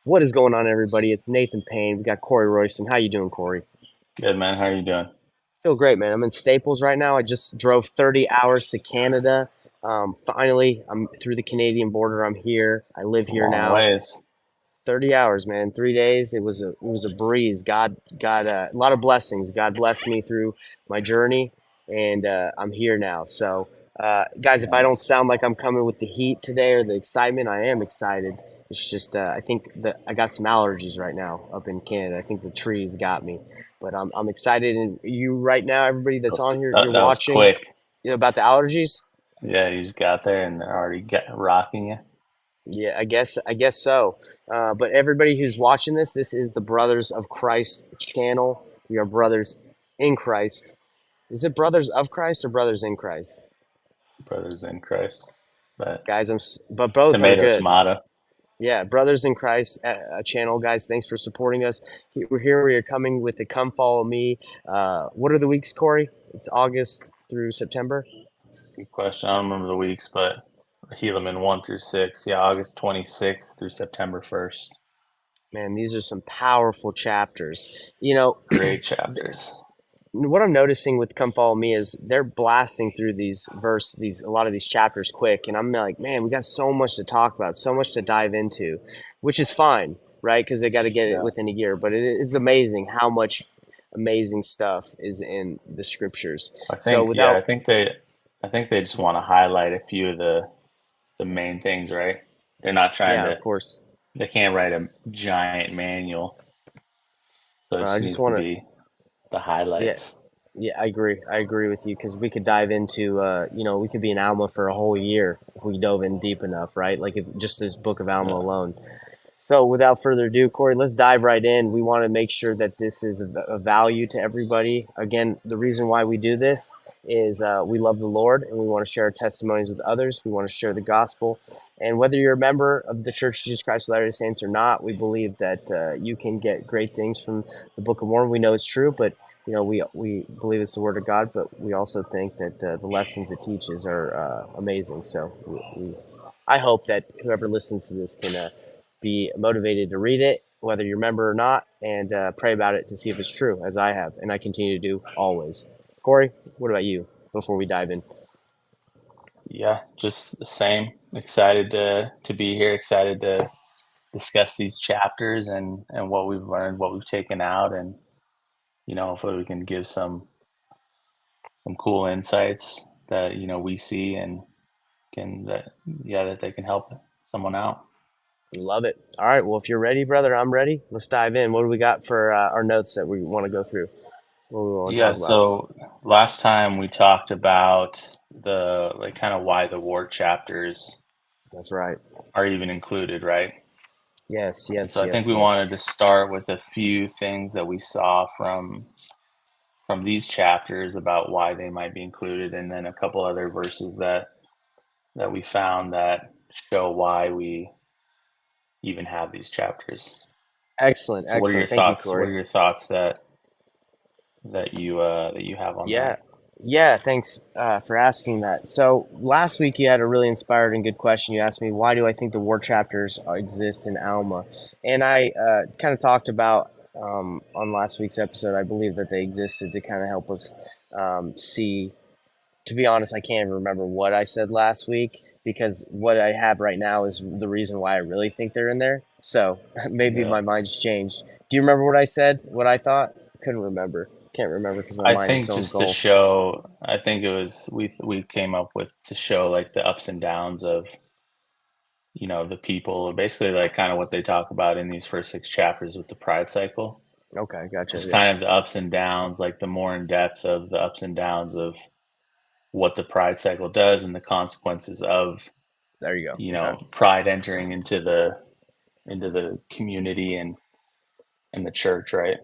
What is going on, everybody? It's Nathan Payne. We got Corey Royston. How you doing, Corey? Good, man. How are you doing? Feel great, man. I'm in Staples right now. I just drove 30 hours to Canada. Finally, I'm through the Canadian border. I'm here. I live It's a here long now. ways. 30 hours, man. 3 days. It was a breeze. God got a lot of blessings. God blessed me through my journey, and I'm here now. So, guys, if I don't Nice. sound like I'm coming with the heat today or the excitement, I am excited. It's just I think that I got some allergies right now up in Canada. I think the trees got me, but I'm excited. And you right now, everybody That that's was, on here, that, you're that was watching, quick. about the allergies. Yeah, you just got there and they're already rocking you. Yeah, I guess so. But everybody who's watching this, this is the Brothers of Christ channel. We are brothers in Christ. Is it Brothers of Christ or Brothers in Christ? Brothers in Christ. But Guys, but both are tomato, good. tomato. Yeah, Brothers in Christ channel, guys. Thanks for supporting us. We're here. We are coming with the Come Follow Me. What are the weeks, Corey? It's August through September. Good question. I don't remember the weeks, but Helaman 1 through 6. Yeah, August 26th through September 1st. Man, these are some powerful chapters. You know, Great chapters. what I'm noticing with Come Follow Me is they're blasting through a lot of these chapters quick, and I'm like, man, we got so much to talk about, so much to dive into, which is fine, right? Because they got to get it Yeah. within a year. But it's amazing how much amazing stuff is in the scriptures. I So think, yeah, without, I think they just want to highlight a few of the main things, right? They're not trying yeah, to, of course, they can't write a giant manual. So it I just just needs to want to, be the yeah, highlights. yeah, I agree. I agree with you because we could dive into, we could be in Alma for a whole year if we dove in deep enough, right? Like if just this book of Alma Yeah. alone. So, without further ado, Corey, let's dive right in. We want to make sure that this is a value to everybody. Again, the reason why we do this is we love the Lord and we want to share our testimonies with others. We want to share the gospel. And whether you're a member of the Church of Jesus Christ of Latter-day Saints or not, we believe that you can get great things from the Book of Mormon. We know it's true, but we believe it's the Word of God, but we also think that the lessons it teaches are amazing. So, I hope that whoever listens to this can be motivated to read it, whether you're a member or not, and pray about it to see if it's true, as I have, and I continue to do always. Corey, what about you before we dive in? Yeah, just the same. Excited to be here, excited to discuss these chapters and what we've learned, what we've taken out, and hopefully we can give some cool insights that we see and can that yeah that they can help someone out. Love it. All right. Well, if you're ready, brother, I'm ready. Let's dive in. What do we got for our notes that we want to go through? What do we want to Yeah, talk about? so last time we talked about the like kind of why the war chapters That's right. are even included, right? Yes, And so yes, I think yes, we yes. wanted to start with a few things that we saw from these chapters about why they might be included, and then a couple other verses that we found that show why we even have these chapters. Excellent, So what are your excellent. Thank you, thoughts? What Corey. are your thoughts that you have on Yeah, that? yeah. Thanks for asking that. So last week you had a really inspired and good question. You asked me why do I think the war chapters exist in Alma, and I kind of talked about on last week's episode. I believe that they existed to kind of help us see. To be honest, I can't even remember what I said last week because what I have right now is the reason why I really think they're in there. So maybe Yeah. my mind's changed. Do you remember what I said? What I thought? Couldn't remember. Can't remember because my I mind is think so just to engulfed. show, I think it was we came up with to show like the ups and downs of the people, basically like kind of what they talk about in these first six chapters with the pride cycle. Okay, gotcha. Just Yeah, kind of the ups and downs, like the more in depth of the ups and downs of what the pride cycle does and the consequences of there you go. Okay. pride entering into the community and the church, right?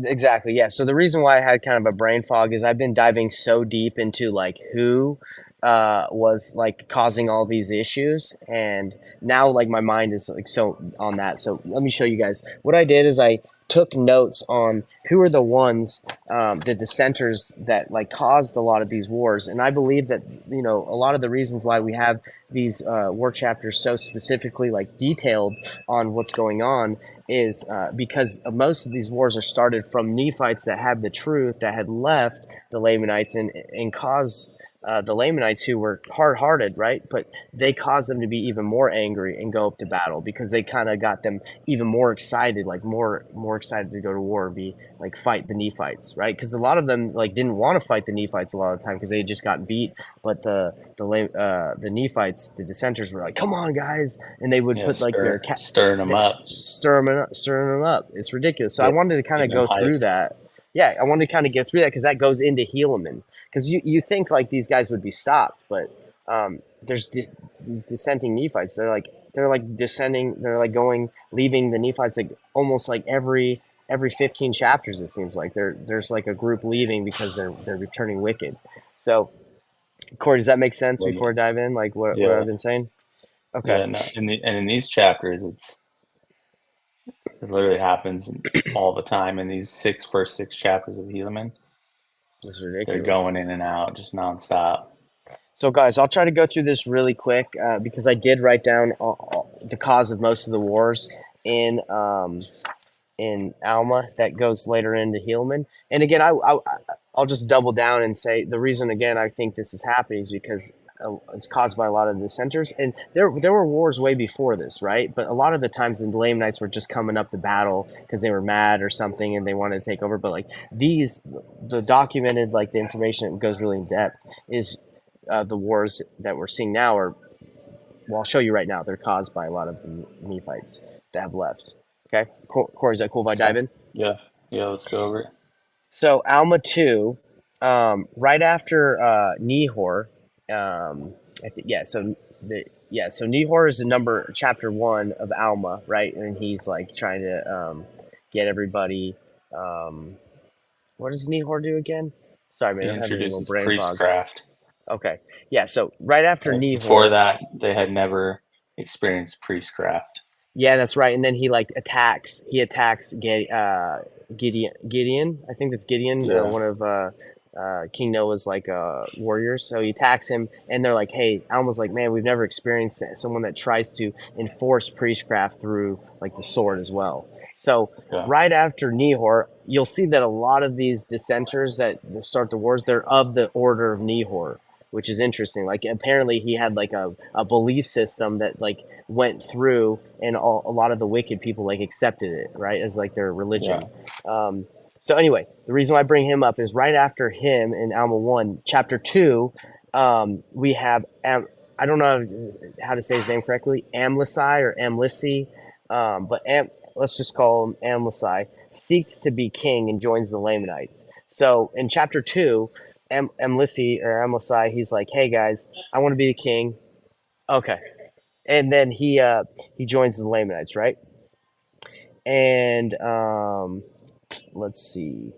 Exactly. Yeah. So the reason why I had kind of a brain fog is I've been diving so deep into like who was like causing all these issues, and now like my mind is like so on that. So let me show you guys. What I did is I took notes on who are the ones, the dissenters that like caused a lot of these wars. And I believe that, you know, a lot of the reasons why we have these war chapters so specifically like detailed on what's going on is because most of these wars are started from Nephites that had the truth, that had left the Lamanites and caused the Lamanites, who were hard-hearted, right? But they caused them to be even more angry and go up to battle because they kind of got them even more excited, like more excited to go to war and be like fight the Nephites, right? Because a lot of them like didn't want to fight the Nephites a lot of the time because they had just got beat. But the Nephites, the dissenters, were like, "Come on, guys!" And they would Yeah, put like stirring them up, stir them up. It's ridiculous. So I get wanted to kind getting of them go through hyped. that. Yeah, I wanted to kind of get through that because that goes into Helaman. Because you think like these guys would be stopped, but there's these dissenting Nephites. They're like descending. They're like leaving the Nephites like almost like every 15 chapters. It seems like there's like a group leaving because they're returning wicked. So Corey, does that make sense Well, before I dive in? Like what yeah, I've been saying? Okay. yeah. No, in these chapters, it literally happens all the time in these first six chapters of Helaman. This is They're ridiculous. going in and out just nonstop. So, guys, I'll try to go through this really quick because I did write down the cause of most of the wars in Alma that goes later into Helaman. And again, I'll just double down and say the reason again I think this is happening is because it's caused by a lot of dissenters, and there were wars way before this, right? But a lot of the times the Lamanites were just coming up to battle because they were mad or something and they wanted to take over. But like the documented like the information that goes really in depth is the wars that we're seeing now are, well, I'll show you right now. They're caused by a lot of the Nephites that have left. Okay, Corey, is that cool if I dive Okay. in? Yeah. Yeah. Let's go over it. So Alma 2, right after Nehor, I think yeah. So Nehor is the number chapter 1 of Alma, right? And he's like trying to get everybody. Um, what does Nehor do again? Sorry, He man, I'm having a little introduces brain fog. priestcraft. Okay, yeah. So right after Right before Nehor, that, they had never experienced priestcraft. yeah, that's right. And then he like attacks. He attacks Gideon. Gideon, I think that's Gideon, Yeah. one of King Noah's like warriors. So he attacks him, and they're like, "Hey," Alma's like, "Man, we've never experienced someone that tries to enforce priestcraft through like the sword as well." So Yeah. right after Nehor, you'll see that a lot of these dissenters that start the wars, they're of the order of Nehor, which is interesting. Like apparently he had like a belief system that like went through, and a lot of the wicked people like accepted it, right, as like their religion. Yeah. um, so anyway, the reason why I bring him up is right after him in Alma 1 chapter 2, we have I don't know how to say his name correctly, Amlisai or Amlisi, but let's just call him Amlisai, seeks to be king and joins the Lamanites. So in chapter 2, Amlisi or Amlisai, he's like, "Hey guys, I want to be the king." Okay, and then he joins the Lamanites, right? And let's see.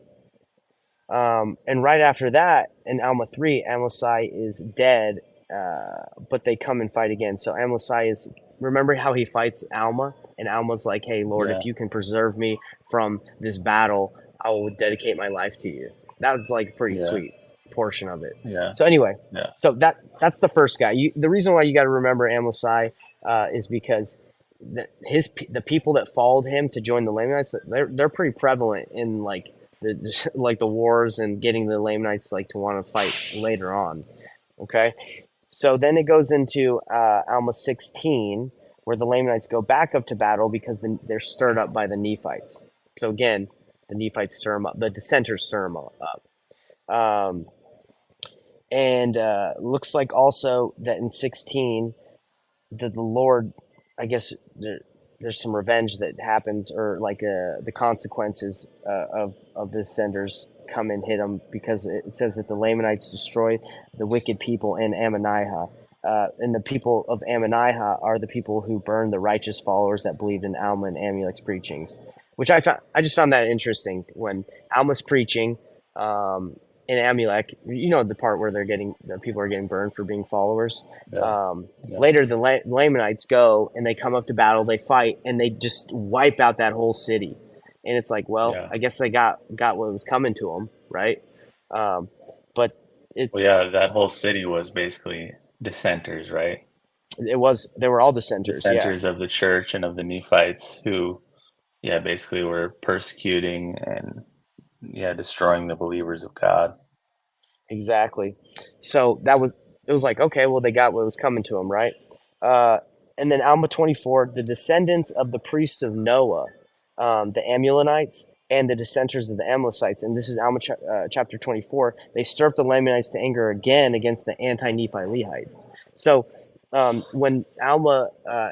And right after that, in Alma 3, Amlisai is dead, but they come and fight again. So Amlisai is, remember how he fights Alma? And Alma's like, "Hey, Lord, Yeah. if you can preserve me from this battle, I will dedicate my life to you." That was like a pretty Yeah. sweet portion of it. Yeah. So anyway, Yeah. so that's the first guy. The reason why you got to remember Amlisai is because the people that followed him to join the Lamanites, they're pretty prevalent in like like the wars and getting the Lamanites like to want to fight later on. Okay, so then it goes into Alma 16, where the Lamanites go back up to battle because they're stirred up by the Nephites. So again, the Nephites stir them up, the dissenters stir them up. Um, and looks like also that in 16, the Lord, I guess there's some revenge that happens, or like the consequences of the senders come and hit them, because it says that the Lamanites destroy the wicked people in Ammonihah. And the people of Ammonihah are the people who burned the righteous followers that believed in Alma and Amulek's preachings, which I just found that interesting when Alma's preaching. In Amulek, you know the part where the people are getting burned for being followers. Yeah. Yeah. Later, the Lamanites go and they come up to battle, they fight, and they just wipe out that whole city. and it's like, well, Yeah. I guess they got what was coming to them, right? Um, but Well, it yeah, that whole city was basically dissenters, right? it was they were all dissenters, yeah. Dissenters of the church and of the Nephites who, yeah, basically were persecuting and, yeah, destroying the believers of God. Exactly. So it was like, okay, well, they got what was coming to them, right? Uh, and then Alma 24, the descendants of the priests of Noah, the Amulonites, and the dissenters of the Amalekites. And this is Alma chapter 24. They stir up the Lamanites to anger again against the anti-Nephi Lehites. So when Alma,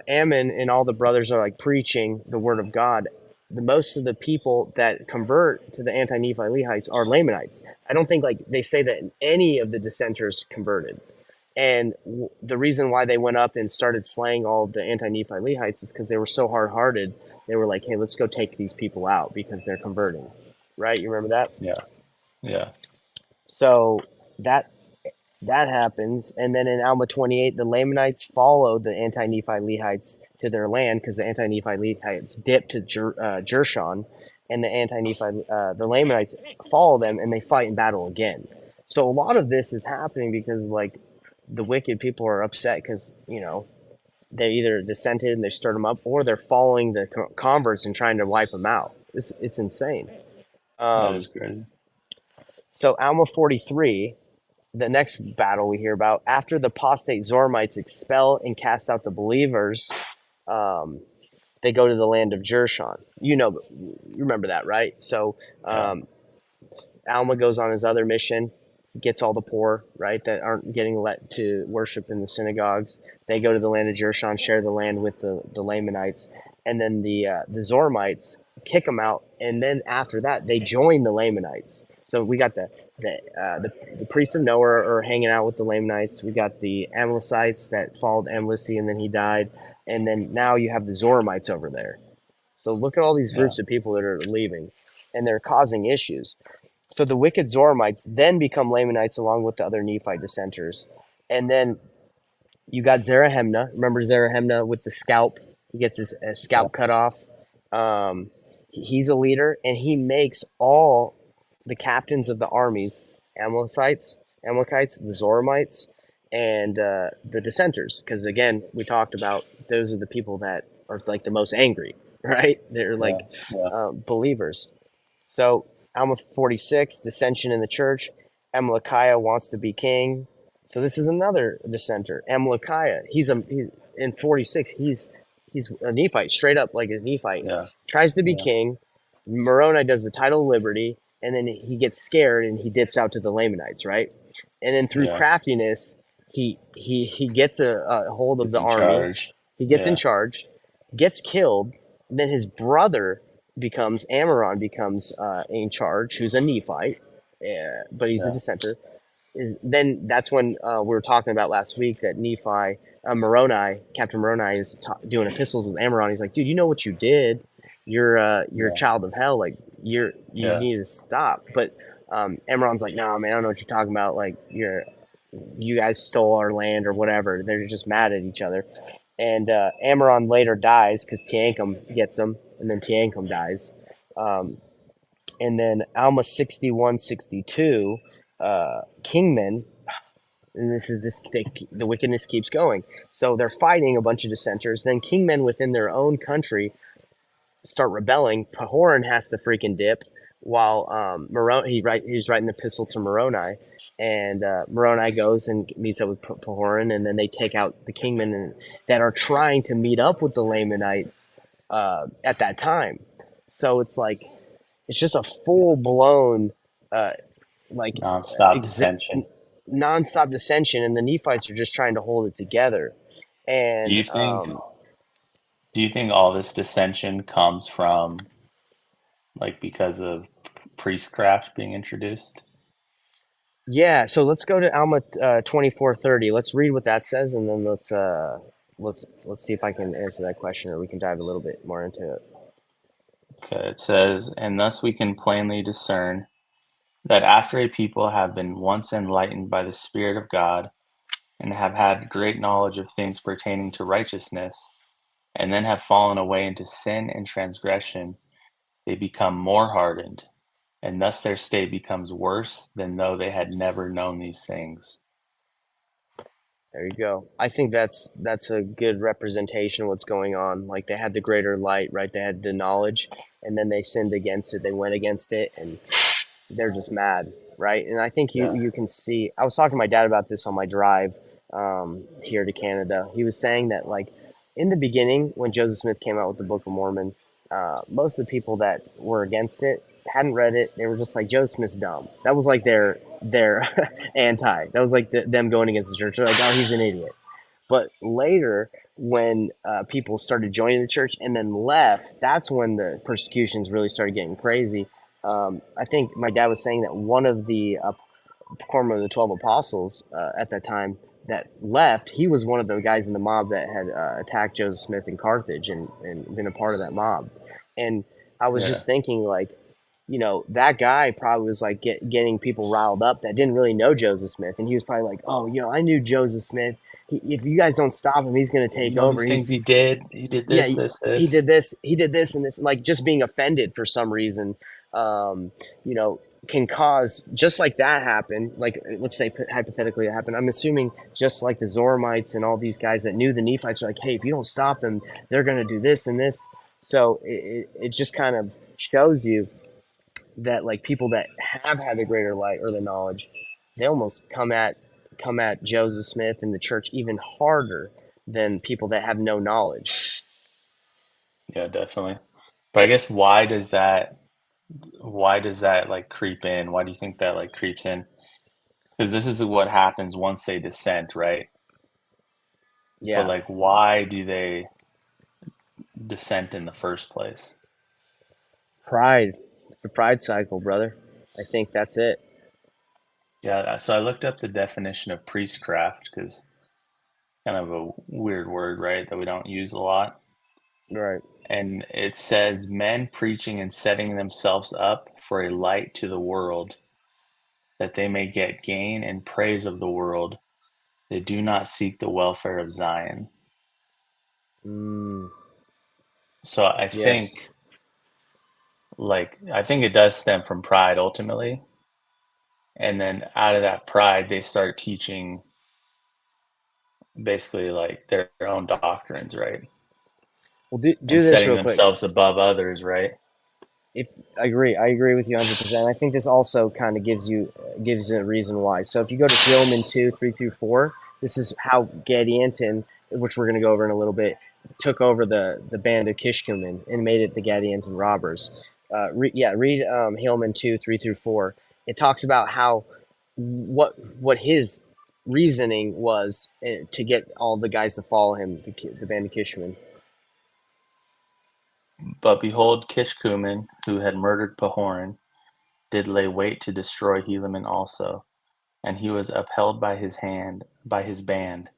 Ammon, and all the brothers are like preaching the word of God, the most of the people that convert to the anti-Nephi Lehites are Lamanites. I don't think like they say that any of the dissenters converted. And the reason why they went up and started slaying all of the anti-Nephi Lehites is because they were so hard-hearted. They were like, "Hey, let's go take these people out because they're converting." Right? You remember that? Yeah. Yeah. So that that happens, and then in Alma 28, the Lamanites follow the anti-Nephi Lehites to their land because the anti-Nephi Lehites dip to Jershon, and the anti-Nephi the Lamanites follow them, and they fight in battle again. So a lot of this is happening because like the wicked people are upset because they either dissented and they stirred them up, or they're following the converts and trying to wipe them out. It's insane. That Um, is crazy. so Alma 43, the next battle we hear about, after the apostate Zoramites expel and cast out the believers, um, they go to the land of Jershon. You remember that, right? So Yeah. Alma goes on his other mission, gets all the poor, right, that aren't getting let to worship in the synagogues. They go to the land of Jershon, share the land with the Lamanites, and then the Zoramites kick them out. And then after that, they join the Lamanites. So we got the priests of Noah are hanging out with the Lamanites. We got the Amalekites that followed Amlici, and then he died. And then now you have the Zoramites over there. So look at all these Yeah. groups of people that are leaving, and they're causing issues. So the wicked Zoramites then become Lamanites along with the other Nephite dissenters. And then you got Zarahemna. Remember Zarahemna with the scalp? He gets his Yeah. scalp cut off. He's a leader, and he makes all the captains of the armies Amalekites, the Zoramites, and the dissenters. Because again, we talked about those are the people that are like the most angry, right? They're like Yeah. Yeah. believers. So Alma 46, dissension in the church. Amalickiah wants to be king. So this is another dissenter. Amalickiah, he's in 46. He's a Nephite, straight up like a Nephite. Yeah. Tries to be Yeah. king. Moroni does the title of liberty, and then he gets scared and he dips out to the Lamanites, right? And then through Yeah. craftiness, he gets a hold of It's the in army. charge. He gets in Yeah. charge, gets killed. Then his brother Amaron becomes in charge, who's a Nephite, but he's a Yeah. dissenter. Then that's when we were talking about last week that Nephi, Captain Moroni, is doing epistles with Amaron. He's like, dude, you know what you did? You're a Yeah. child of hell. Like you Yeah. need to stop. But Amaron's like, no, man, I don't know what you're talking about. Like you guys stole our land or whatever. They're just mad at each other. And Amaron later dies because Teancum gets him, and then Teancum dies. Um, and then Alma 61, 62, Kingman, and the wickedness keeps going. So they're fighting a bunch of dissenters. Then Kingmen within their own country start rebelling. Pahoran has to freaking dip while he's writing the epistle to Moroni, and Moroni goes and meets up with Pahoran, and then they take out the Kingmen that are trying to meet up with the Lamanites at that time. So it's just a full blown like Non-stop exi- dissension. nonstop dissension, and the Nephites are just trying to hold it together. Do And you think do you think all this dissension comes from, like, because of priestcraft being introduced? yeah, so let's go to Alma 24:30. Let's read what that says, and then let's see if I can answer that question, or we can dive a little bit more into it. Okay, it says, and thus we can plainly discern that after a people have been once enlightened by the Spirit of God, and have had great knowledge of things pertaining to righteousness, and then have fallen away into sin and transgression, they become more hardened, and thus their state becomes worse than though they had never known these things. There you go. I think that's a good representation of what's going on. Like they had the greater light, right? They had the knowledge, and then they sinned against it. They went against it, and they're just mad, right? And I think Yeah, you can see. I was talking to my dad about this on my drive here to Canada. He was saying that like in the beginning, when Joseph Smith came out with the Book of Mormon, most of the people that were against it hadn't read it. They were just like Joseph Smith's dumb. That was like their anti. That was like them going against the church. They're like, oh, he's an idiot. But later, when people started joining the church and then left, that's when the persecutions really started getting crazy. I think my dad was saying that one of the former of the 12 apostles at that time that left, he was one of the guys in the mob that had attacked Joseph Smith in Carthage and been a part of that mob. And I was yeah. just thinking, like, that guy probably was like getting people riled up that didn't really know Joseph Smith. And he was probably like, oh, I knew Joseph Smith. If you guys don't stop him, he's going to You take know over. these things He's, he did. He did yeah, this, this, he this. did this, and this, like just being offended for some reason, um, you know, can cause just like that happen. Like let's say hypothetically it happened. I'm assuming just like the Zoramites and all these guys that knew the Nephites are like, hey, if you don't stop them, they're going to do this and this. So it just kind of shows you that like people that have had the greater light or the knowledge, they almost come at Joseph Smith and the church even harder than people that have no knowledge. Yeah, definitely. But I guess why does that like creep in? Why do you think that like creeps in? Because this is what happens once they dissent, right? But Yeah, like why do they dissent in the first place? pride. It's the pride cycle, brother. I think that's it. Yeah, so I looked up the definition of priestcraft because kind of a weird word, right, that we don't use a lot. Right. And it says men preaching and setting themselves up for a light to the world, that they may get gain and praise of the world. They do not seek the welfare of Zion. Mm, So I yes. think I think it does stem from pride ultimately. And then out of that pride they start teaching basically like their own doctrines, right? Well, do And this setting real quick. themselves above others, right? If I agree with you 100%. I think this also kind of gives you a reason why. So if you go to Helaman 2:3-4, this is how Gadianton, which we're going to go over in a little bit, took over the band of Kishkumen and made it the Gadianton robbers. Read Helaman 2:3-4. It talks about how what his reasoning was to get all the guys to follow him, the band of Kishkumen. But behold, Kishkumen, who had murdered Pahoran, did lay wait to destroy Helaman also, and he was upheld by his band,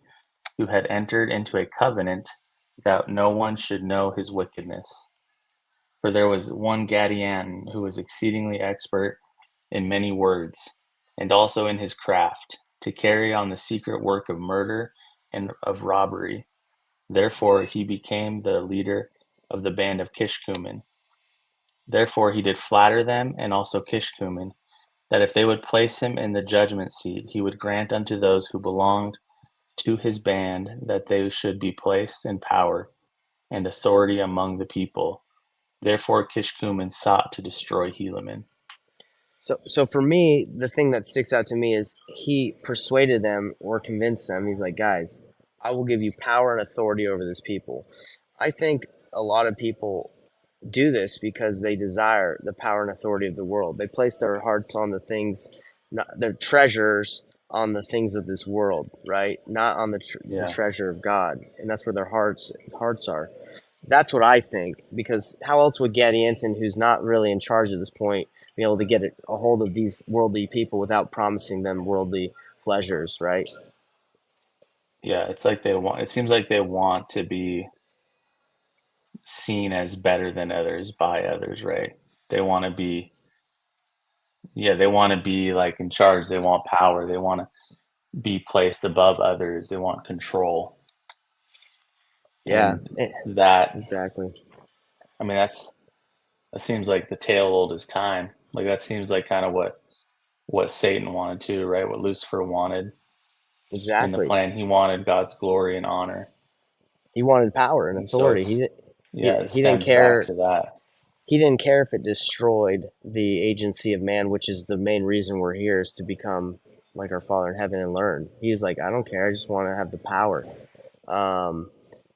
who had entered into a covenant that no one should know his wickedness. For there was one Gadianton who was exceedingly expert in many words, and also in his craft, to carry on the secret work of murder and of robbery. Therefore he became the leader of the band of Kishkumen. Therefore he did flatter them, and also Kishkumen, that if they would place him in the judgment seat, he would grant unto those who belonged to his band that they should be placed in power and authority among the people. Therefore Kishkumen sought to destroy Helaman. So for me, the thing that sticks out to me is he persuaded them or convinced them. He's like, guys, I will give you power and authority over this people. I think a lot of people do this because they desire the power and authority of the world. They place their hearts on the things, not their treasures on the things of this world, right? Not on the Yeah, treasure of God, and that's where their hearts are. That's what I think. Because how else would Gadianton, who's not really in charge at this point, be able to get a hold of these worldly people without promising them worldly pleasures, right? yeah. It seems like they want to be seen as better than others by others, right? They want to be, yeah, they want to be like in charge. They want power. They want to be placed above others. They want control. Yeah, And that, exactly. I mean, that seems like the tale old as time. Like that seems like kind of what Satan wanted to, right? What Lucifer wanted in the Exactly. plan. He wanted God's glory and honor. He wanted power and And so authority. it's yeah, it He didn't stems back care. to that. He didn't care if it destroyed the agency of man, which is the main reason we're here, is to become like our Father in heaven and learn. He's like, I don't care. I just want to have the power. Um,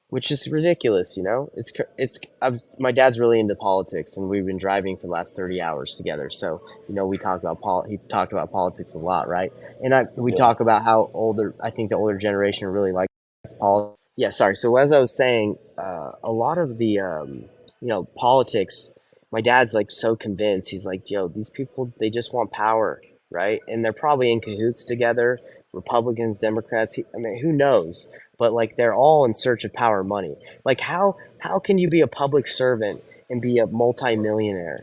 which is ridiculous, you know. My dad's really into politics, and we've been driving for the last 30 hours together. So you know, we talked about he talked about politics a lot, right? And we Yeah. talk about how older I think the older generation really likes politics. Yeah, sorry. So as I was saying, a lot of the politics. My dad's like so convinced. He's like, yo, these people they just want power, right? And they're probably in cahoots together. Republicans, Democrats. I mean, who knows? But like they're all in search of power and money. Like how can you be a public servant and be a multimillionaire?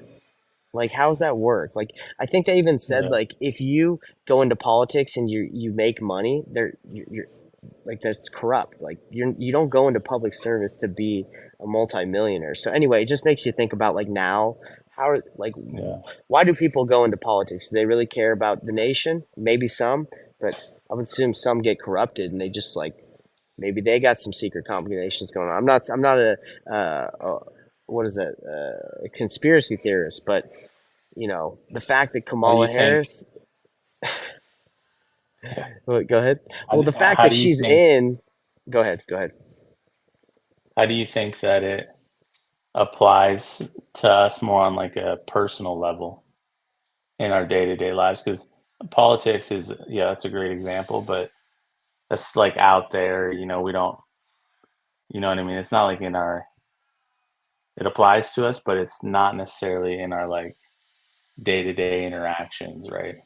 Like how's that work? Like I think they even said Yeah. like if you go into politics and you make money, you're like that's corrupt. Like you don't go into public service to be a multimillionaire. So anyway, it just makes you think about like now how are like Yeah. why do people go into politics? Do they really care about the nation? Maybe some, but I would assume some get corrupted and they just like maybe they got some secret combinations going on. I'm not what is it? A conspiracy theorist, but you know the fact that How do Kamala you think? Harris. Yeah. Go ahead. Well, the fact How that do you she's think? in. Go ahead. Go ahead. How do you think that it applies to us more on like a personal level in our day to day lives? Because politics is, yeah, that's a great example, but that's like out there. We don't. You know what I mean? It's not like in our. It applies to us, but it's not necessarily in our like day to day interactions, right?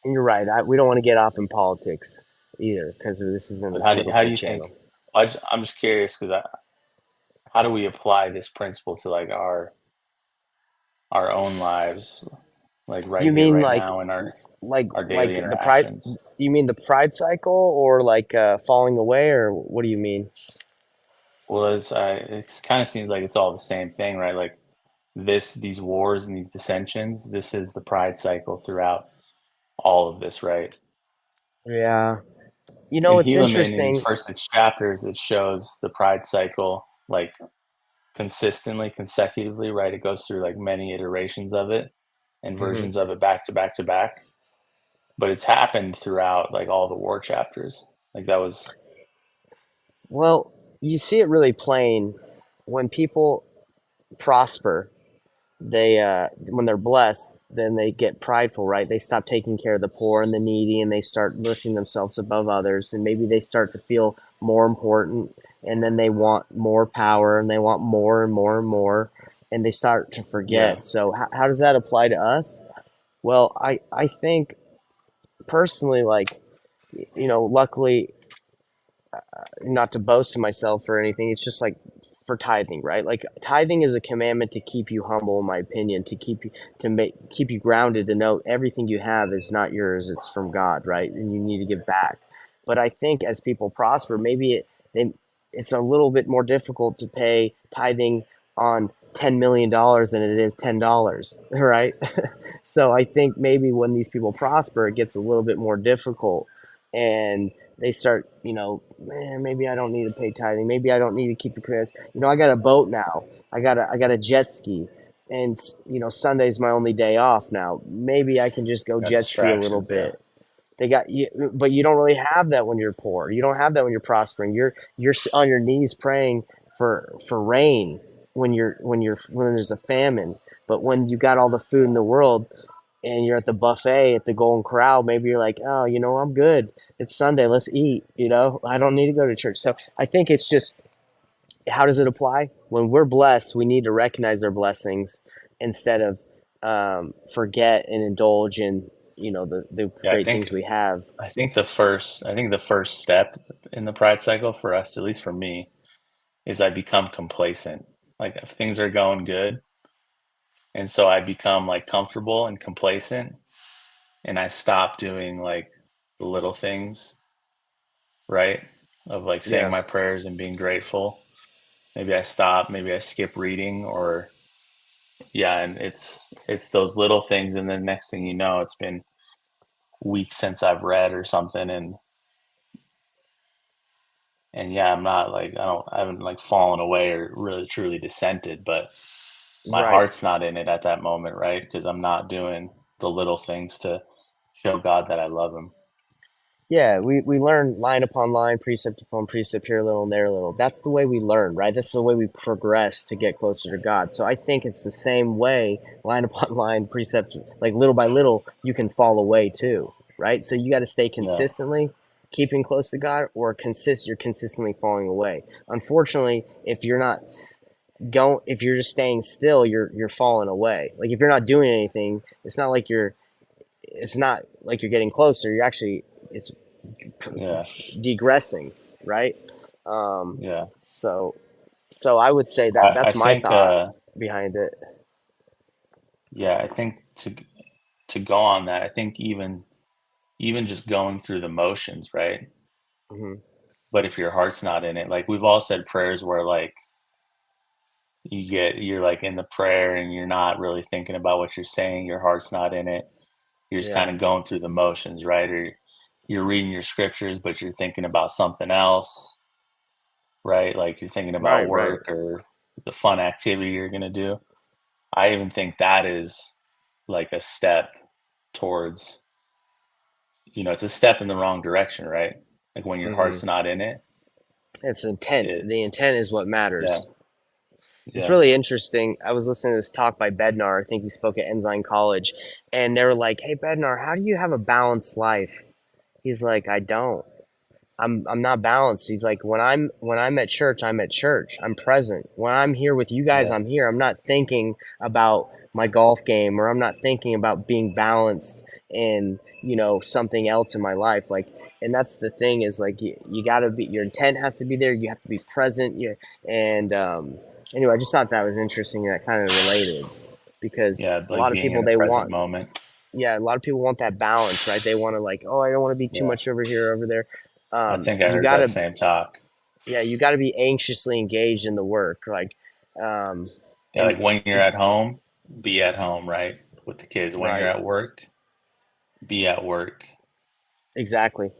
And you're right. We don't want to get off in politics either because this isn't a But how do political you think? channel. I'm just curious because how do we apply this principle to like our own lives, like right You here, mean right now, in our daily like the pride? interactions? You mean the pride cycle or like falling away or what do you mean? Well, it kind of seems like it's all the same thing, right? Like these wars and these dissensions. This is the pride cycle throughout all of this, right? Yeah. You In know, it's Helaman, in these interesting. first 6 chapters, it shows the pride cycle like consistently, consecutively, right? It goes through like many iterations of it and Hmm. versions of it back to back to back. But it's happened throughout like all the war chapters. Like that was Well, you see it really plain when people prosper. They when they're blessed, then they get prideful, right? They stop taking care of the poor and the needy, and they start lifting themselves above others, and maybe they start to feel more important, and then they want more power, and they want more and more and more, and they start to yeah. forget. So how does that apply to us? Well, I think personally, like luckily not to boast of myself or anything. It's just like for tithing, right? Like tithing is a commandment to keep you humble, in my opinion, to keep you grounded, to know everything you have is not yours; it's from God, right? And you need to give back. But I think as people prosper, maybe it's a little bit more difficult to pay tithing on $10 million than it is $10, right? So I think maybe when these people prosper, it gets a little bit more difficult, and they start, man, maybe I don't need to pay tithing. Maybe I don't need to keep the commandments. I got a boat now. I got a jet ski, and Sunday's my only day off now. Maybe I can just go Got jet ski a little distractions, yeah. bit. They got you, but you don't really have that when you're poor. You don't have that when you're prospering. You're on your knees praying for rain when there's a famine. But when you got all the food in the world and you're at the buffet at the Golden Corral, maybe you're like, oh, I'm good. It's Sunday. Let's eat. I don't need to go to church. So I think it's just how does it apply? When we're blessed, we need to recognize our blessings instead of forget and indulge in the Yeah, great things we have. I think the first step in the pride cycle for us, at least for me, is I become complacent. Like if things are going good, and so I become like comfortable and complacent, and I stop doing like the little things, right? Of like saying Yeah. my prayers and being grateful. Maybe I stop, maybe I skip reading, or Yeah, and it's those little things, and then next thing you know, it's been weeks since I've read or something, and yeah, I'm not like I haven't like fallen away or really truly dissented, but my Right. heart's not in it at that moment, right? Because I'm not doing the little things to show God that I love him. Yeah, we learn line upon line, precept upon precept, here a little and there a little. That's the way we learn, right? That's the way we progress to get closer to God. So I think it's the same way, line upon line, precept, like little by little, you can fall away too, right? So you got to stay Yeah, consistently keeping close to God, or you're consistently falling away. Unfortunately, if you're not going, if you're just staying still, you're falling away. Like if you're not doing anything, it's not like you're getting closer. You're actually it's yeah, degressing, right? Um, yeah. so so I would say that I that's my think, thought behind it. yeah, I think to go on that, I think even just going through the motions, right? Hmm. But if your heart's not in it, like we've all said prayers where like you're like in the prayer and you're not really thinking about what you're saying, your heart's not in it. You're just Yeah. kind of going through the motions, right? Or you're reading your scriptures, but you're thinking about something else, right? Like you're thinking about Right. Right. work or the fun activity you're going to do. I even think that is like a step towards, it's a step in the wrong direction, right? Like when your Hmm. heart's not in it, It's intent. The it's, intent is what yeah, matters. It's yeah, really interesting. I was listening to this talk by Bednar. I think he spoke at Ensign College, and they were like, "Hey, Bednar, how do you have a balanced life?" He's like, "I don't. I'm not balanced." He's like, when I'm at church, I'm at church. I'm present. When I'm here with you guys, yeah, I'm here. I'm not thinking about my golf game, or I'm not thinking about being balanced in, something else in my life. Like, and that's the thing, is like you got to be, your intent has to be there. You have to be present. And anyway, I just thought that was interesting. That kind of related, because yeah, a like lot of being people, in the they present want, moment. yeah, a lot of people want that balance, right? They want to, like, oh, I don't want to be too Yeah. much over here, over there. I think I You heard that gotta, same talk. yeah, you gotta be anxiously engaged in the work, like, um, Yeah, like and when you're at home, be at home, right? With the kids. When you're right, at work, be at work. exactly.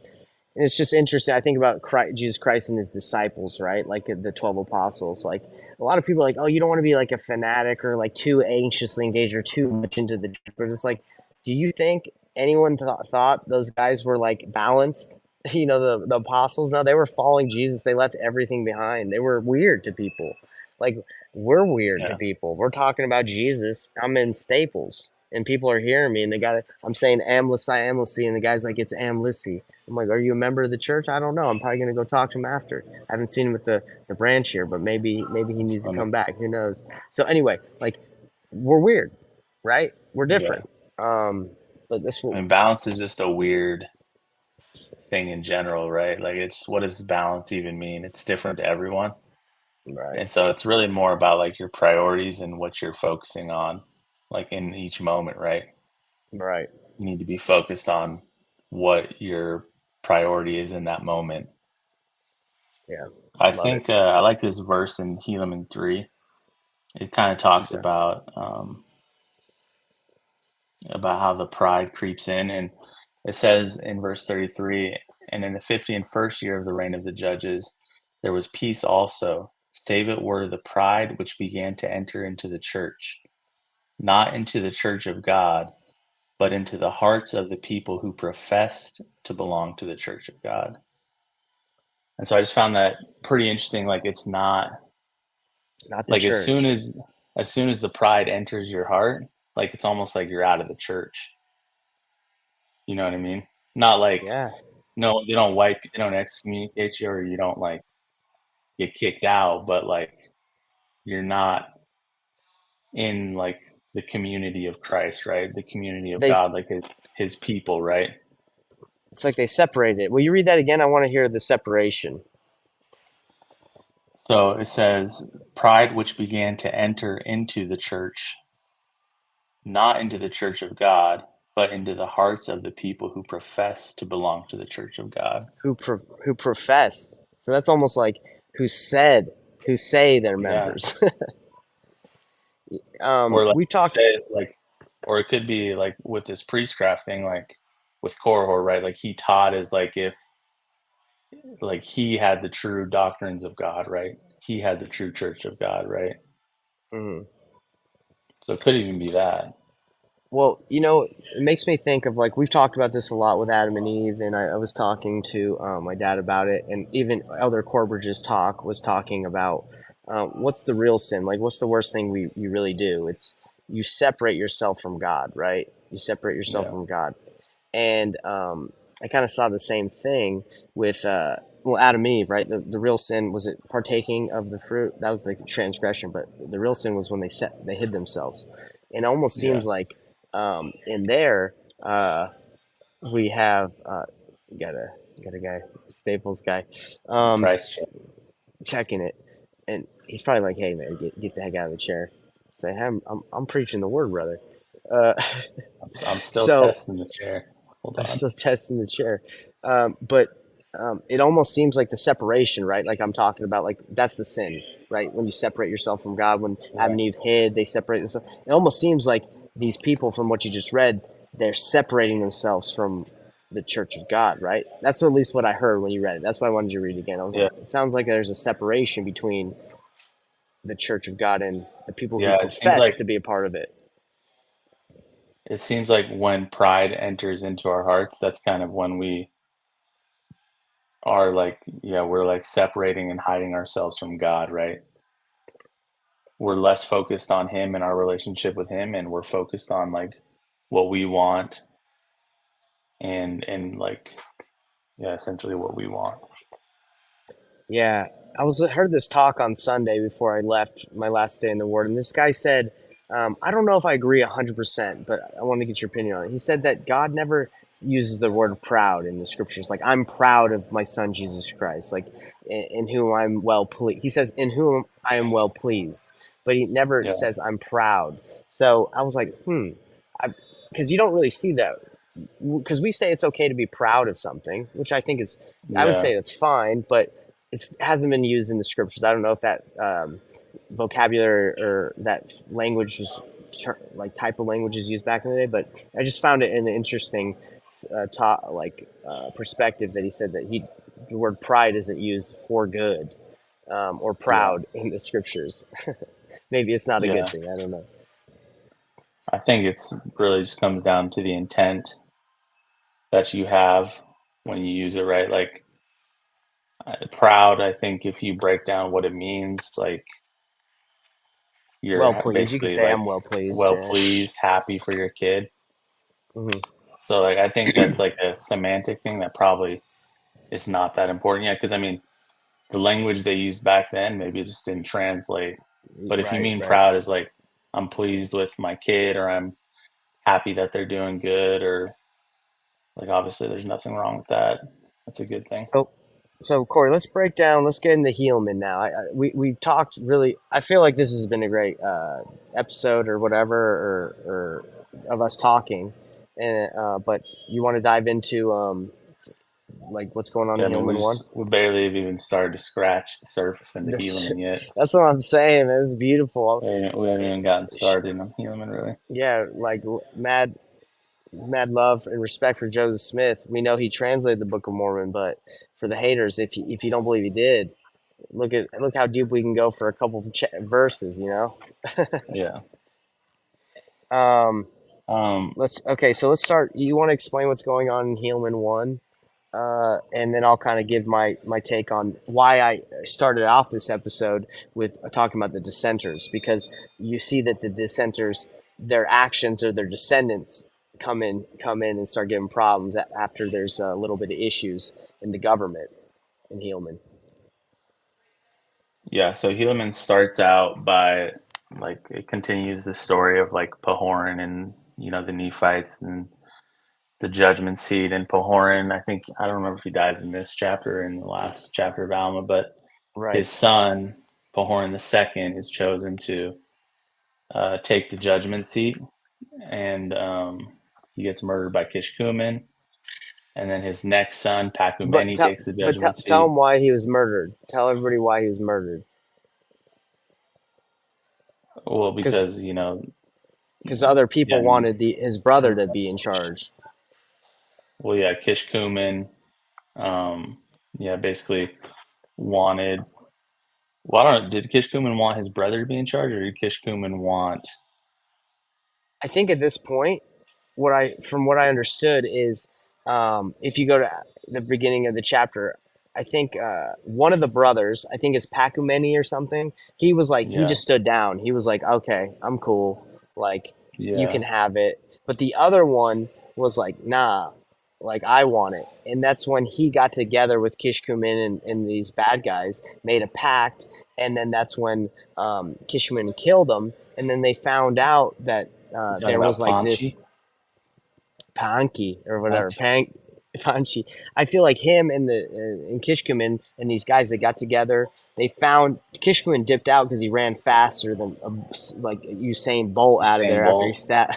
And it's just interesting. I think about Jesus Christ and his disciples, right? Like the 12 apostles. Like a lot of people are like, oh, you don't want to be like a fanatic or like too anxiously engaged or too much into the church. But it's like, do you think anyone thought those guys were like balanced? The apostles, no, they were following Jesus. They left everything behind. They were weird to people. Like, we're weird to Yeah. people. We're talking about Jesus. I'm in Staples and people are hearing me, and I'm saying amlissy, and the guy's like, it's amlissy. I'm like, are you a member of the church? I don't know. I'm probably gonna go talk to him after. I haven't seen him at the branch here, but maybe he It's needs to funny. come back. Who knows? So anyway, like, we're weird, right? We're Yeah. different. Um, but this I will mean, balance is just a weird thing in general, right? Like it's what does balance even mean? It's different to everyone. right, And so it's really more about like your priorities and what you're focusing on, like in each moment, right? right, You need to be focused on what your priority is in that moment. yeah, I love it. think I like this verse in Helaman 3. It kind of talks Okay. about how the pride creeps in, and it says in verse 33, and in the 51st year of the reign of the judges, there was peace also, save it were the pride which began to enter into the church, not into the church of God, but into the hearts of the people who professed to belong to the church of God. And so I just found that pretty interesting. Like it's not Not the like church. as soon as the pride enters your heart, like it's almost like you're out of the church. You know what I mean? Not like Yeah, no, they don't excommunicate you or you don't like get kicked out, but like you're not in like the community of Christ, right? The community of they. God, like his people, right? It's like they separated it. Will you read that again? I want to hear the separation. So it says pride which began to enter into the church, not into the church of God, but into the hearts of the people who profess to belong to the church of God. Who professed. So that's almost like who said, who say they're Yeah. members. Or like We talked. say like, or it could be like with this priestcraft thing, like with Korihor, right? Like he taught as like if like he had the true doctrines of God, right? He had the true church of God, right? Mhm. So it could even be that. Well, it makes me think of like we've talked about this a lot with Adam and Eve, and I was talking to my dad about it, and even Elder Corbridge's talk was talking about what's the real sin? Like, what's the worst thing we really do? It's you separate yourself from God, right? You separate yourself Yeah. from God. And I kind of saw the same thing with well, Adam and Eve, right? The real sin was it partaking of the fruit. That was the transgression, but the real sin was when they hid themselves. And it almost Yeah. seems like in there we have got a guy, Staples guy, um, Christ check. checking it, and he's probably like, "Hey man, get the heck out of the chair." Say, hey, I'm preaching the word, brother. Uh, I'm still so testing the chair. Hold I'm on. still testing the chair. But it almost seems like the separation, right? Like I'm talking about, like that's the sin, right? When you separate yourself from God, when Adam Yeah. and Eve hid, they separate themselves. It almost seems like these people, from what you just read, they're separating themselves from the church of God, right? That's at least what I heard when you read it. That's why I wanted you to read it again. I was like, Yeah. it sounds like there's a separation between the church of God and the people who Yeah. profess to be a part of it. It seems like when pride enters into our hearts, that's kind of when we are like, yeah, we're like separating and hiding ourselves from God, right? We're less focused on him and our relationship with him, and we're focused on like what we want and like, yeah, essentially what we want. Yeah, heard this talk on Sunday before I left my last day in the ward, and this guy said, I don't know if I agree 100%, but I want to get your opinion on it. He said that God never uses the word proud in the scriptures. Like, I'm proud of my son Jesus Christ, like in whom I'm well pleased. He says, in whom I am well pleased, but he never Yeah. says I'm proud. So I was like, because you don't really see that. Because we say it's okay to be proud of something, which I think is, I would Yeah. say that's fine, but it hasn't been used in the scriptures. I don't know if that vocabulary or that language is like type of language is used back in the day, but I just found it an interesting perspective that he said that the word pride isn't used for good or Yeah. proud in the scriptures. Maybe it's not a good Yeah. thing. I don't know. I think it's really just comes down to the intent that you have when you use it, right? Like proud, I think if you break down what it means, like Well you're pleased. You could basically say like I'm well pleased. well Yeah. pleased, happy for your kid. Hmm. So like I think that's like a semantic thing that probably is not that important yet. Because I mean, the language they used back then maybe it just didn't translate. But if you Right. mean Right. proud as like I'm pleased with my kid or I'm happy that they're doing good or like obviously there's nothing wrong with that. That's a good thing. So, so Corey, let's break down. Let's get into Helaman now. We talked really. I feel like this has been a great episode or whatever, or of us talking. And but you want to dive into like what's going on Yeah, in I mean Helaman one? we barely have even started to scratch the surface into This Helaman yet. that's what I'm saying, man. It's beautiful. We haven't even gotten started on Helaman really. Yeah, like mad love and respect for Joseph Smith. We know he translated the Book of Mormon, but for the haters, if you don't believe he did, look how deep we can go for a couple of verses. Yeah. Um, Um, so let's start. You want to explain what's going on in Helaman one, and then I'll kind of give my take on why I started off this episode with talking about the dissenters, because you see that the dissenters, their actions or their descendants come in and start giving problems after there's a little bit of issues in the government in Helaman. yeah, so Helaman starts out by like it continues the story of like Pahoran and the Nephites and the judgment seat and Pahoran. I think I don't remember if he dies in this chapter or in the last chapter of Alma, but Right. his son Pahoran the second is chosen to take the judgment seat, and he gets murdered by Kishkumen. And then his next son But Pakumeni tell takes the but tell, judgment tell him seat. why he was murdered. Tell everybody why he was murdered. Well, because because other yeah, people I mean, wanted his brother to be in charge. well, yeah, Kishkumen, um, yeah, basically wanted. Well, I don't. Did Kishkumen want his brother to be in charge, or did Kishkumen want? I think at this point, from what I understood is, if you go to the beginning of the chapter, I think one of the brothers, I think it's Pacumeni or something. He was like, he Yeah, just stood down. He was like, okay, I'm cool. Like, you yeah, can have it. But the other one was like, nah, like I want it. And that's when he got together with Kishkumen and these bad guys, made a pact, and then that's when Kishkumen killed him. And then they found out that you talking there was about like this Panchi? Panky or whatever. Panchi. Panchi. I feel like him and Kishkumen and these guys that got together. They found Kishkumen dipped out because he ran faster than like Usain Bolt out of Usain there after he Bolt. stat.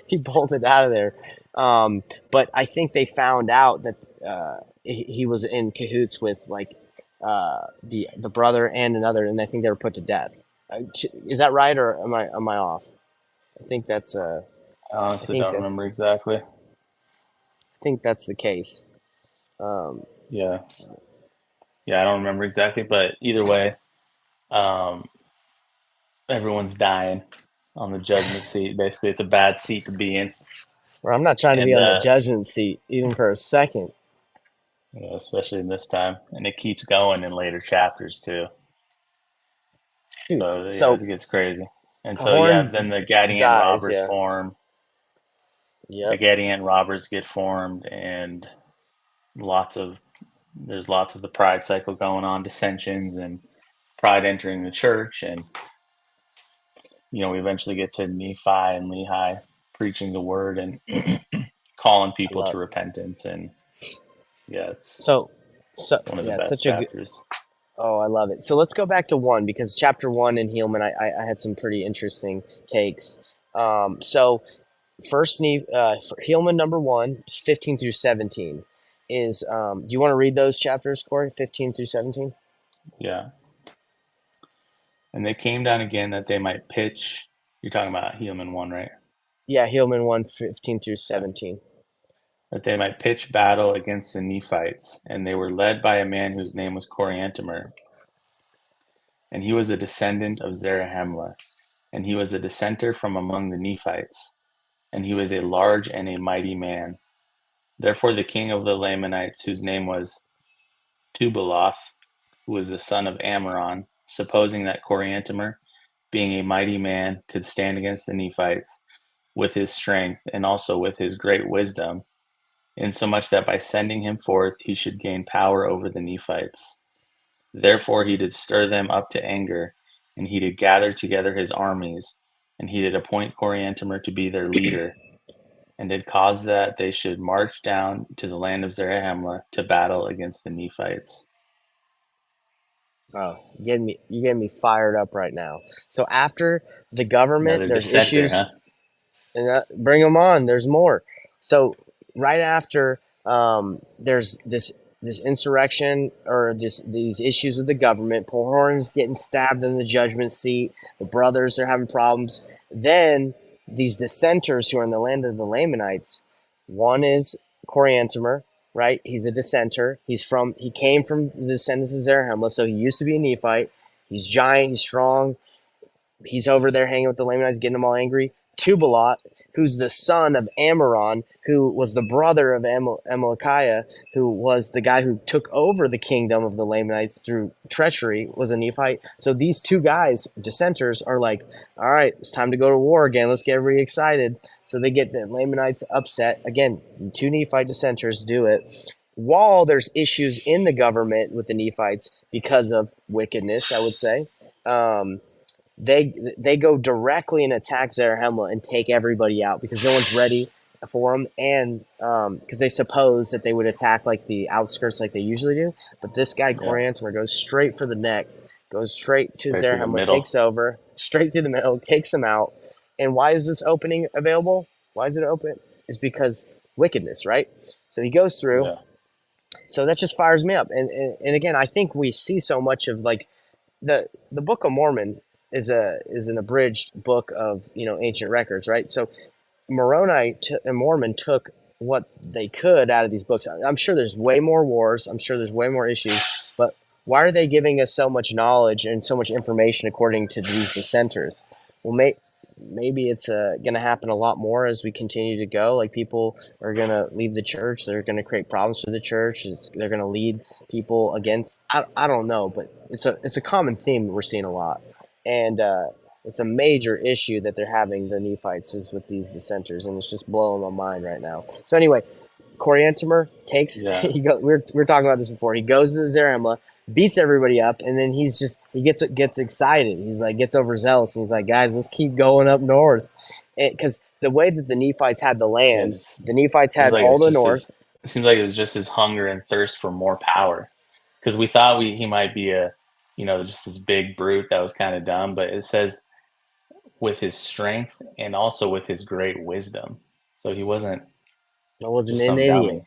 He bolted out of there. But I think they found out that he was in cahoots with like the brother and another, and I think they were put to death. Is that right, or am I off? I think that's I I honestly think don't that's remember exactly. I think that's the case. Um, Yeah, yeah, I don't remember exactly, but either way, um, everyone's dying on the judgment seat. Basically, it's a bad seat to be in, where I'm not trying to be and on the judgment seat even for a second. especially in this time, and it keeps going in later chapters too. Shoot. So yeah, So it gets crazy. And so yeah, Horn then the Gadian dies. robbers Yeah. form. The Yep. Gadian robbers get formed, and lots of there's lots of the pride cycle going on, dissensions and pride entering the church, and we eventually get to Nephi and Lehi preaching the word and calling I people to love. repentance, and yeah, it's So so one of the yeah, best such a good. chapters. Oh, I love it. So let's go back to one because chapter one in Helaman, I had some pretty interesting takes. So first, for Helaman number one, 15 through 17 is. Do you want to read those chapters, Corey? 15 through 17. Yeah, and they came down again that they might pitch. You're talking about Helaman 1, right? Yeah, Helaman 1, 15 through Yeah. 17. That they might pitch battle against the Nephites, and they were led by a man whose name was Coriantumr, and he was a descendant of Zarahemla, and he was a dissenter from among the Nephites, and he was a large and a mighty man. Therefore the king of the Lamanites, whose name was Tubaloth, who was the son of Amaron, supposing that Coriantumr, being a mighty man, could stand against the Nephites with his strength and also with his great wisdom, insomuch that by sending him forth he should gain power over the Nephites. Therefore he did stir them up to anger, and he did gather together his armies, and he did appoint Coriantumr to be their leader, and did cause that they should march down to the land of Zarahemla to battle against the Nephites. Oh, you're getting me fired up right now. So after the government, Another there's dissenter, issues, huh? and bring them on. There's more. So right after, there's this insurrection or these issues with the government. Horn's getting stabbed in the judgment seat. The brothers are having problems. Then these dissenters who are in the land of the Lamanites. One is Coriantumr, right? He's a dissenter. He came from the descendants of Zarahemla, so he used to be a Nephite. He's giant. He's strong. He's over there hanging with the Lamanites, getting them all angry. Tubalot, who's the son of Amaron, who was the brother of Amalekiah, who was the guy who took over the kingdom of the Lamanites through treachery, was a Nephite. So these two guys, dissenters, are like, all right, it's time to go to war again. Let's get everybody excited. So they get the Lamanites upset. Again, two Nephite dissenters do it. While there's issues in the government with the Nephites because of wickedness, I would say. Um, they go directly and attack Zarahemla and take everybody out because no one's ready for them, and because they suppose that they would attack like the outskirts like they usually do. But this guy Yeah, Coriantumr goes straight for the neck, goes straight to right through the Zarahemla, middle. takes over, straight through the middle, takes him out. And why is this opening available? Why is it open? It's because wickedness, right? So he goes through. Yeah, So that just fires me up. And again, I think we see so much of like the Book of Mormon. is an abridged book of ancient records, right? So and Mormon took what they could out of these books. I'm sure there's way more wars. I'm sure there's way more issues. But why are they giving us so much knowledge and so much information according to these dissenters? Well, maybe it's going to happen a lot more as we continue to go. Like people are going to leave the church. They're going to create problems for the church. They're going to lead people against. I don't know, but it's a common theme that we're seeing a lot, and it's a major issue that they're having, the Nephites, is with these dissenters, and it's just blowing my mind right now. So anyway, Coriantumr takes Yeah. we were talking about this before. He goes to Zarahemla, beats everybody up, and then he gets excited. He's like gets overzealous, and he's like, guys, let's keep going up north, because the way that the Nephites had the Yeah. land, Just the Nephites seems had like all it's the just north. his. It seems like it was just his hunger and thirst for more power. Because we thought he might be just this big brute that was kind of dumb, but it says with his strength and also with his great wisdom. So he wasn't I wasn't just an some idiot. dummy.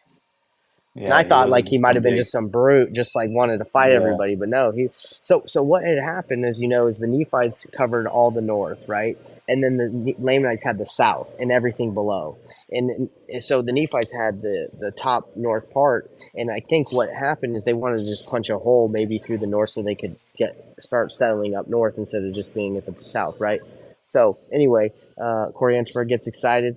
And I Yeah, he thought wasn't like he just might some have been big. just some brute, just like wanted to fight Yeah, everybody, but no, he. So what had happened, as you know, is the Nephites covered all the north, right, and then the Lamanites had the south and everything below, and so the Nephites had the top north part, and I think what happened is they wanted to just punch a hole maybe through the north so they could start settling up north instead of just being at the south, right. So anyway, Coriantumr gets excited,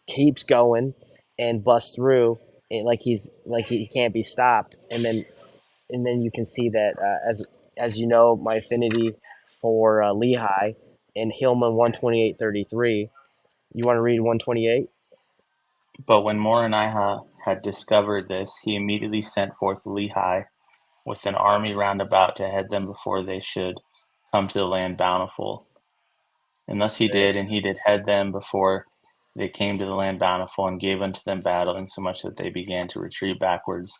keeps going, and busts through, and like he can't be stopped. And then you can see that as you know, my affinity for Lehi and Helaman 128:33. You want to read 128? but when Moronihah had discovered this, he immediately sent forth Lehi with an army round about to head them before they should come to the land bountiful. And thus he did, and he did head them before they came to the land bountiful, and gave unto them battle, insomuch that they began to retreat backwards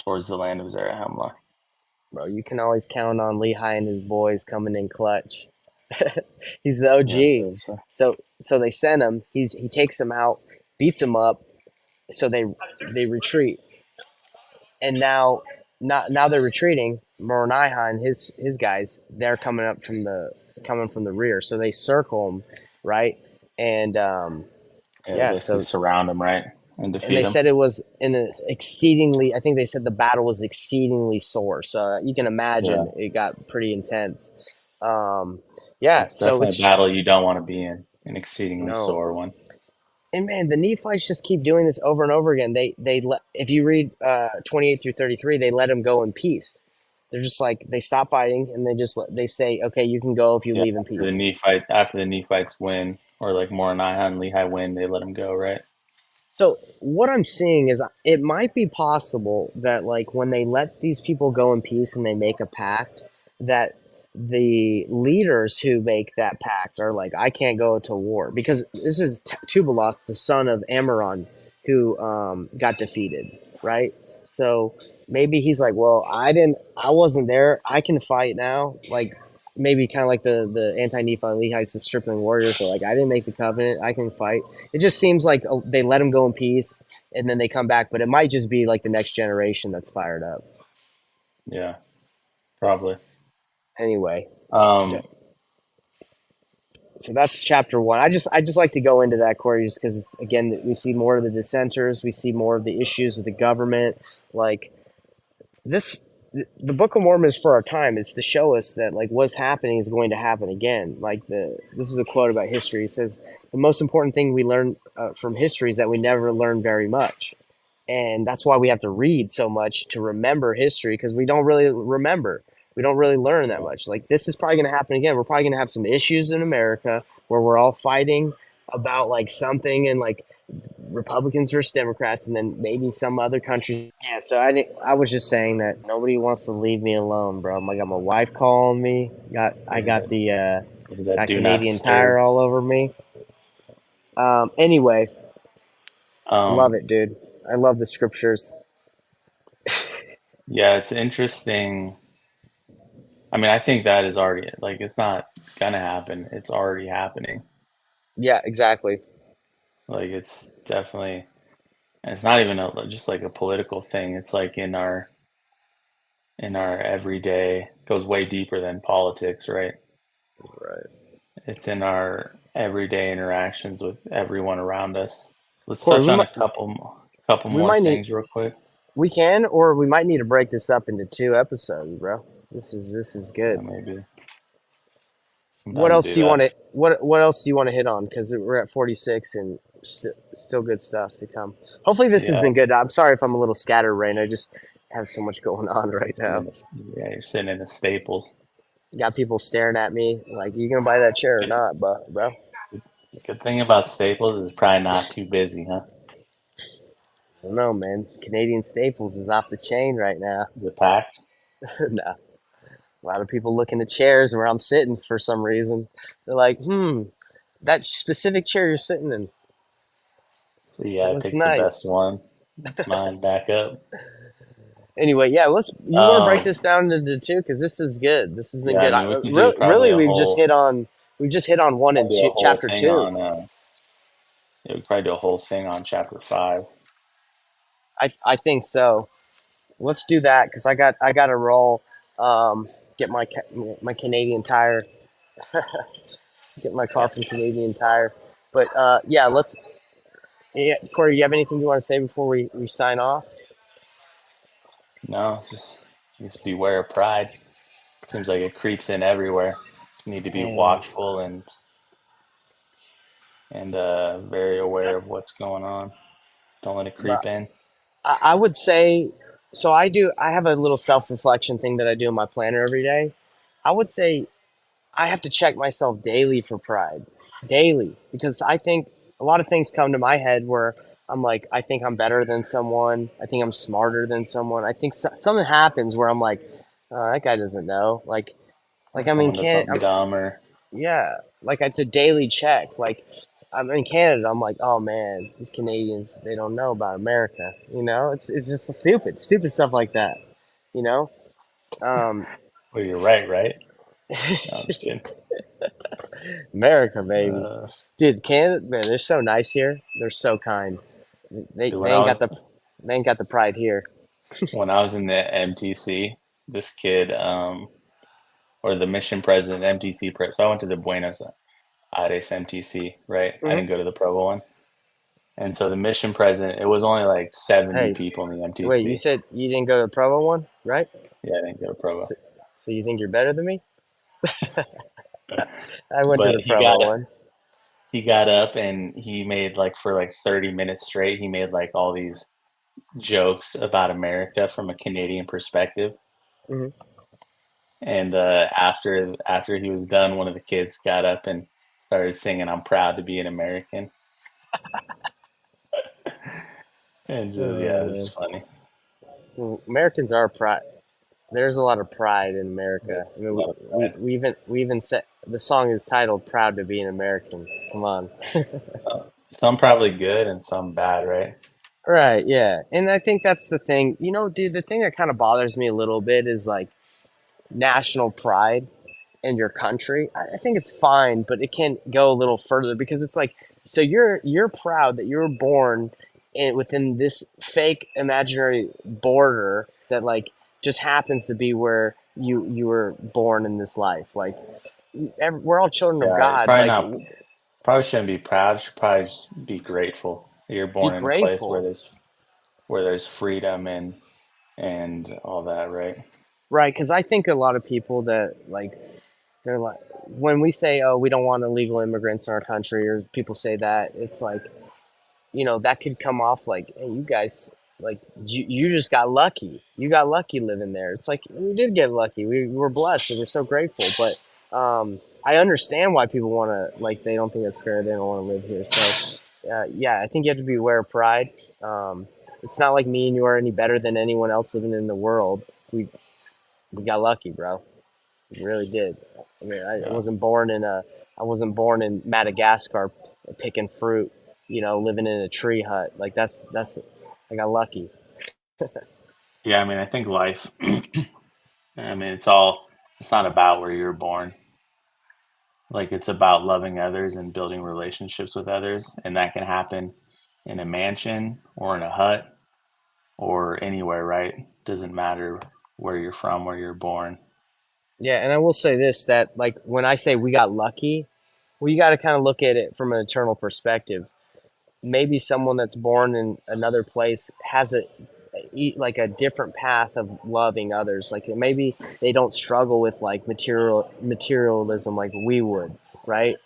towards the land of Zarahemla. Bro, you can always count on Lehi and his boys coming in clutch. He's the Yeah, OG. so So they send him. He takes them out, beats them up. So they retreat, and now they're retreating. Moronihah and his guys, they're coming from the rear, so they circle him, right? And yeah, they yeah, basically so surround them, right, and and defeat they them. said it was in an exceedingly. I think they said the battle was exceedingly sore, so you can Yeah, imagine it got pretty intense. Um, yeah, it's so definitely a it's battle you don't want to be in, an exceedingly no. sore one. And man, the Nephites just keep doing this over and over again. They let if you read 28 through 33, they let them go in peace. They're just like they stop fighting and they say, okay, you can go if you Yeah, leave in peace. after the Nephites win, or like Moronihah and Lehi win, they let them go, right? So what I'm seeing is it might be possible that like when they let these people go in peace and they make a pact, that the leaders who make that pact are like, I can't go to war because this is Tubaloth, the son of Amaron, who got defeated, right? So maybe he's like, well, I wasn't there. I can fight now. Like maybe kind of like the anti Nephi Lehites, the stripling warriors. Are like, I didn't make the covenant. I can fight. It just seems like they let him go in peace and then they come back, but it might just be like the next generation that's fired up. Yeah, probably. Anyway, Um, so that's chapter one. I just like to go into that, Corey, just because it's again we see more of the dissenters, we see more of the issues of the government, like this. The Book of Mormon is for our time. It's to show us that like what's happening is going to happen again. Like this is a quote about history. It says the most important thing we learn from history is that we never learn very much. And that's why we have to read so much to remember history, because we don't really remember, we don't really learn that yeah, much. Like this is probably going to happen again. We're probably going to have some issues in America where we're all fighting about like something, and like Republicans versus Democrats, and then maybe some other countries. Yeah, so I was just saying that nobody wants to leave me alone, bro. I got my wife calling me. I got the that got do not Canadian disturb. Tire all over me. Anyway, love Um, it, dude. I love the scriptures. yeah, it's interesting. I mean, I think that is already like it's not gonna happen. It's already happening. Yeah, exactly. Like it's definitely, and it's not even just like a political thing. It's like in our everyday, goes way deeper than politics, right? Right. It's in our everyday interactions with everyone around us. Let's Corey, touch on a couple we more might need things real quick. we can or we might need to break this up into two episodes, bro. This is good. Maybe I'm What down to else do do you that. want to what else do you want to hit on? Because we're at 46 and still good stuff to come. Hopefully this has Yeah, been good. I'm sorry if I'm a little scatterbrained. I just have so much going on right now. you're sitting in the Staples. Got people staring at me like, you gonna buy that chair or Good, not, bro? good thing about Staples is probably not too busy, huh? I don't know, man. Canadian Staples is off the chain right now. Is it packed? Nah. A lot of people looking at chairs where I'm sitting for some reason. They're like, that specific chair you're sitting in, So you it gotta looks pick the nice. best one. It's mine back up. Anyway, yeah, let's. You want to break Um, this down into two because this is good. This has been yeah, I good. mean we could do Really, we've just hit on one and probably do two, a whole chapter thing two. on yeah, we could probably do a whole thing on chapter 5. I think so. Let's do that because I got to roll. Um, get my Canadian Tire. Get my car Yeah. from Canadian Tire. But yeah, let's. Yeah, Corey, you have anything you want to say before we sign off? No, just beware of pride. Seems like it creeps in everywhere. You need to be Man, watchful and very aware of what's going on. Don't let it bro, creep in. I would say so. I do. I have a little self reflection thing that I do in my planner every day. I would say I have to check myself daily for pride, daily, because I think a lot of things come to my head where I'm like, I think I'm better than someone. I think I'm smarter than someone. I think something happens where I'm like, that guy doesn't know. Like Or I'm in someone does can something dumb or yeah, like it's a daily check. Like I'm in Canada, I'm like, oh man, these Canadians, they don't know about America. It's just stupid stuff like that. You know, um, well, you're right, right? No, I'm just kidding. America, baby, Uh, dude, Canada, man, they're so nice here. They're so kind. They dude, they ain't got the pride here. when I was in the MTC, this kid, or the mission president, MTC so I went to the Buenos Aires MTC, right? I Hmm. didn't go to the Provo one. And so the mission president, it was only like 70 Hey, people in the wait, you MTC. said you didn't go to the Provo one, right? Yeah, I didn't go to Provo. So you think you're better than me? I went to But the Provo one. he got up and he made like for like 30 minutes straight, he made like all these jokes about America from a Canadian perspective. Hmm. And after he was done, one of the kids got up and started singing "I'm proud to be an American." And just yeah, it was Uh, just funny. Americans are proud. There's a lot of pride in There's America. I a mean, lot of pride. we even said the song is titled "Proud to Be an American." Come on, Some probably good and some bad, right? right? Yeah, and I think that's the thing. Dude, the thing that kind of bothers me a little bit is like national pride in your country. I think it's fine, but it can go a little further because it's like, so you're proud that you were born within this fake imaginary border that like just happens to be where you were born in this life. Like we're all children of Yeah, God. probably Like not. Probably shouldn't be proud. Should probably just be grateful that you're be born in a place grateful, where there's freedom and all that, right? right? Because I think a lot of people that like they're like when we say, oh, we don't want illegal immigrants in our country, or people say that, it's like that could come off like, hey, you guys, like, you just got lucky. You got lucky living there. It's like, we did get lucky. We were blessed and we're so grateful. But I understand why people want to, like, they don't think it's fair. They don't want to live here. So, yeah, I think you have to be aware of pride. It's not like me and you are any better than anyone else living in the world. We got lucky, bro. We really did. I mean, Yeah. I wasn't born in Madagascar picking fruit, living in a tree hut. Like that's I got lucky. Yeah, I mean, I think life, I mean, it's not about where you're born. Like, it's about loving others and building relationships with others. And that can happen in a mansion or in a hut or anywhere, right? Doesn't matter where you're from, where you're born. Yeah, and I will say this, that like when I say we got lucky, well, you got to kind of look at it from an eternal perspective. Maybe someone that's born in another place has like a different path of loving others. Like maybe they don't struggle with like materialism like we would, right?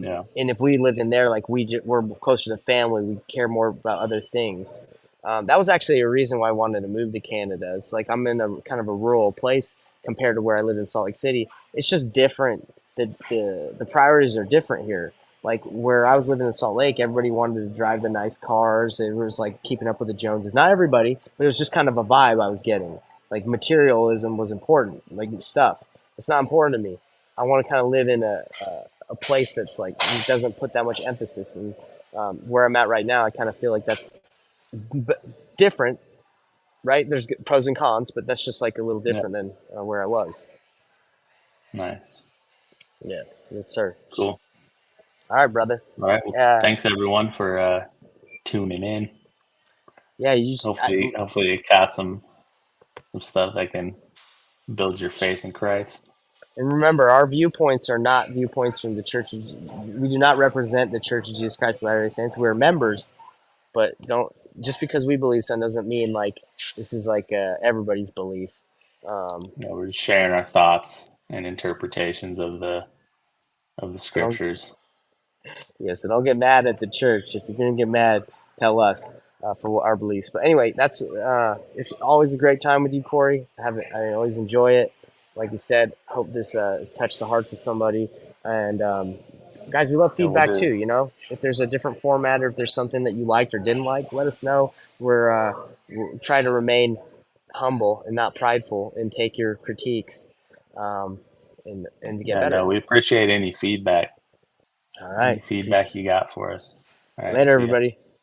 Yeah. And if we lived in there, like we're closer to family, we care more about other things. That was actually a reason why I wanted to move to Canada. It's like I'm in a kind of a rural place compared to where I lived in Salt Lake City. It's just different. The priorities are different here. Like where I was living in Salt Lake, everybody wanted to drive the nice cars. It was like keeping up with the Joneses. Not everybody, but it was just kind of a vibe I was getting. Like materialism was important, like stuff. It's not important to me. I want to kind of live in a place that's like doesn't put that much emphasis. And where I'm at right now, I kind of feel like that's b- different, right? There's pros and cons, but that's just like a little Yeah. different than where I was. Nice. Yeah, yes, sir. Cool. All right, brother. All right. Well, Yeah, thanks everyone for tuning in. yeah. You just, Hopefully you caught some stuff that can build your faith in Christ. and remember, our viewpoints are not viewpoints from the Church. We do not represent the Church of Jesus Christ of Latter-day Saints. We're members, but don't just because we believe something doesn't mean like this is like everybody's belief. Um, You know, we're just sharing our thoughts and interpretations of the so don't scriptures. Yeah, so don't get mad at the church. If you're gonna get mad, tell us for what our beliefs. But anyway, that's it's always a great time with you, Corey. I always enjoy it. Like you said, hope this has touched the hearts of somebody. And guys, we love Yeah, we'll feedback do. too. You know, if there's a different format or if there's something that you liked or didn't like, let us know. We're trying to remain humble and not prideful, and take your critiques and to get Yeah, no, better. we appreciate any feedback. All Any right, feedback peace. you got for us. All right, Later, see ya. everybody.